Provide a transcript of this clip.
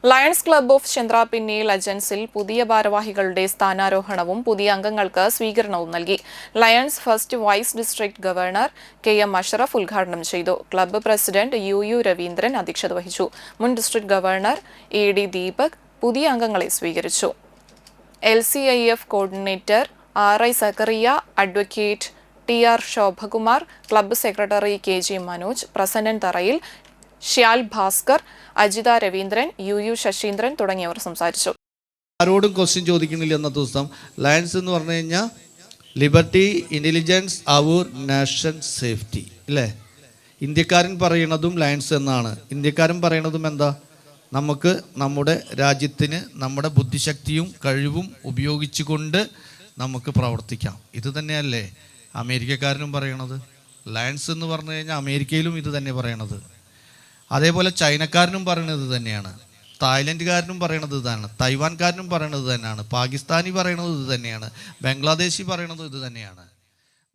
Lions club of Chandrappinni ലെജൻസിൽ പുതിയ ഭാരവാഹികളുടെ സ്ഥാനാരോഹണവും പുതിയ അംഗങ്ങൾക്ക് സ്വീകരണവും നൽകി. Lions first vice district governor K M. Ashraf ഉദ്ഘാടനം ചെയ്തു. ക്ലബ്ബ് പ്രസിഡന്റ് യു രവീന്ദ്രൻ അധ്യക്ഷത വഹിച്ചു. മുൻ ഡിസ്ട്രിക്ട് ഗവർണർ എ.ഡി. ദീപക് പുതിയ അംഗങ്ങളെ സ്വീകരിച്ചു. LCIF coordinator R.I. Zacharia, advocate T.R. Shobhakumar, club secretary K.G. Manoj, Prasannan Tharayil, Shyal Bhaskar, Ajitha Raveendran, U Sasheendran തുടങ്ങിയവർ സംസാരിച്ചു. ആരോടും ക്വസ്റ്റ്യൻ ചോദിക്കുന്നില്ല എന്ന ദിവസം ലയൺസ് എന്ന് പറഞ്ഞു കഴിഞ്ഞാൽ liberty, intelligence, our nation safety അല്ലേ? ഇന്ത്യക്കാരൻ പറയണതും ലയൺസ് എന്നാണ്. ഇന്ത്യക്കാരൻ പറയണതും എന്താ? നമുക്ക് നമ്മുടെ രാജ്യത്തിന് നമ്മുടെ ബുദ്ധിശക്തിയും കഴിവും ഉപയോഗിച്ചുകൊണ്ട് നമുക്ക് പ്രവർത്തിക്കാം. ഇത് തന്നെയല്ലേ അമേരിക്കക്കാരനും പറയണത്? ലയൺസ് എന്ന് പറഞ്ഞു കഴിഞ്ഞാൽ അമേരിക്കയിലും ഇത് തന്നെ പറയണത്. അതേപോലെ ചൈനക്കാരനും പറയണത് തന്നെയാണ്, തായ്ലൻഡുകാരനും പറയണത് ഇതാണ്, തൈവാൻകാരനും പറയണത് തന്നെയാണ്, പാകിസ്ഥാനി പറയണത് ഇത് തന്നെയാണ്, ബംഗ്ലാദേശി പറയണത് ഇത് തന്നെയാണ്.